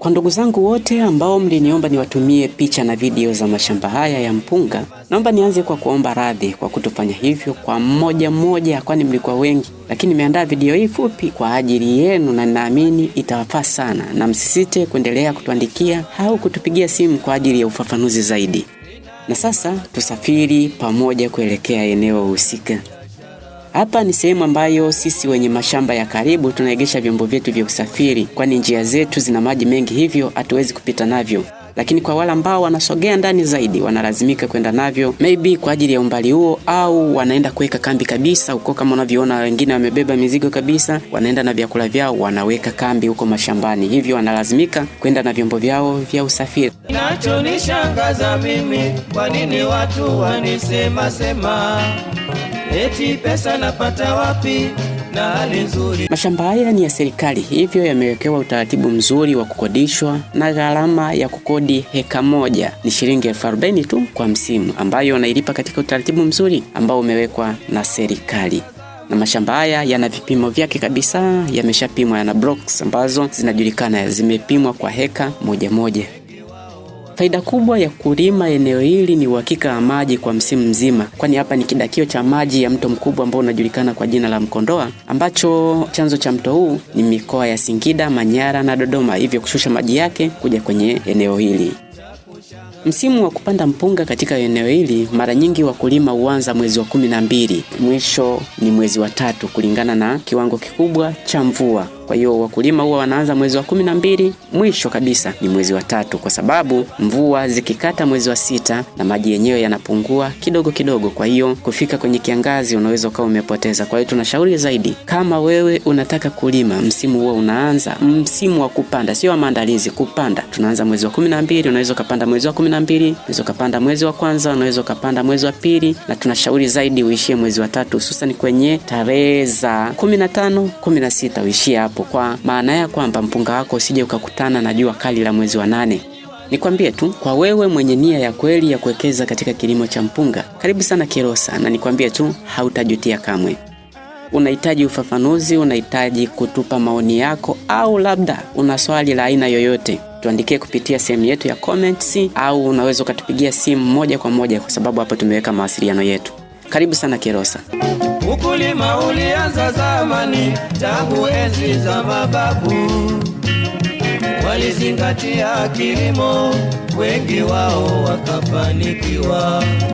Kwa ndugu zangu wote ambao mliniomba niwatumie picha na video za mashamba haya ya mpunga, naomba nianze kwa kuomba radhi kwa kutofanya hivyo kwa mmoja, kwani mlikuwa wengi. Lakini nimeandaa video hii fupi kwa ajili yenu na ninaamini itawafaa sana, na msisite kuendelea kutuandikia au kutupigia simu kwa ajili ya ufafanuzi zaidi. Na sasa tusafiri pamoja kuelekea eneo husika. Hapa ni sehemu ambayo sisi wenye mashamba ya karibu tunaegesha vyombo vyetu vya usafiri, kwani njia zetu zina maji mengi, hivyo hatuwezi kupita navyo. Lakini kwa wale ambao wanasogea ndani zaidi, wanalazimika kwenda navyo maybe kwa ajili ya umbali huo, au wanaenda kuweka kambi kabisa huko. Kama unavyoona wengine wamebeba mizigo kabisa, wanaenda na vyakula vyao, wanaweka kambi huko mashambani, hivyo wanalazimika kwenda na vyombo vyao vya usafiri. Inachonishangaza mimi, kwa nini watu wanisema eti pesa napata wapi na hali nzuri? Mashamba haya ni ya serikali, hivyo yamewekewa utaratibu mzuri wa kukodishwa, na gharama ya kukodi heka moja ni shilingi 40,000 tu kwa msimu, ambayo unailipa katika utaratibu mzuri ambao umewekwa na serikali. Na mashamba haya yana vipimo vyake kabisa, yameshapimwa, yana blocks ambazo zinajulikana, zimepimwa kwa heka moja. Faida kubwa ya kulima eneo hili ni uhakika wa maji kwa msimu mzima, kwani hapa ni kidakio cha maji ya mto mkubwa ambao unajulikana kwa jina la Mkondoa, ambacho chanzo cha mto huu ni mikoa ya Singida, Manyara na Dodoma, hivyo kushusha maji yake kuja kwenye eneo hili. Msimu wa kupanda mpunga katika eneo hili mara nyingi wakulima huanza mwezi wa 12, mwisho ni mwezi wa 3 kulingana na kiwango kikubwa cha mvua. Kwa hiyo wakulima huwa wanaanza mwezi wa 12, mwisho kabisa ni mwezi wa 3, kwa sababu mvua zikikata mwezi wa 6 na maji yenyewe yanapungua kidogo. Kwa hiyo kufika kwenye kiangazi unaweza ukawa umepoteza. Kwa hiyo tunashauri zaidi, kama wewe unataka kulima, msimu huo unaanza msimu wa kupanda, sio maandalizi, kupanda. Tunaanza mwezi wa 12, unaweza kupanda mwezi wa 12, unaweza kupanda mwezi wa kwanza, unaweza kupanda mwezi wa pili, na tunashauri zaidi uishie mwezi wa 3, hususan kwenye tarehe za 15, 16 uishie hapo, kwa maana ya kwamba mpunga wako usije ukakutana na jua kali la mwezi wa 8. Nikwambie tu, kwa wewe mwenye nia ya kweli ya kuwekeza katika kilimo cha mpunga, karibu sana Kilosa, na nikwambie tu hautajutia kamwe. Unahitaji ufafanuzi, unahitaji kutupa maoni yako, au labda una swali la aina yoyote, tuandikie kupitia sehemu yetu ya comments, au unaweza ukatupigia simu moja kwa moja, kwa sababu hapo tumeweka mawasiliano yetu. Karibu sana Kilosa. Ukulima ulianza zamani, tangu enzi za mababu. Walizingatia kilimo, wengi wao wakafanikiwa.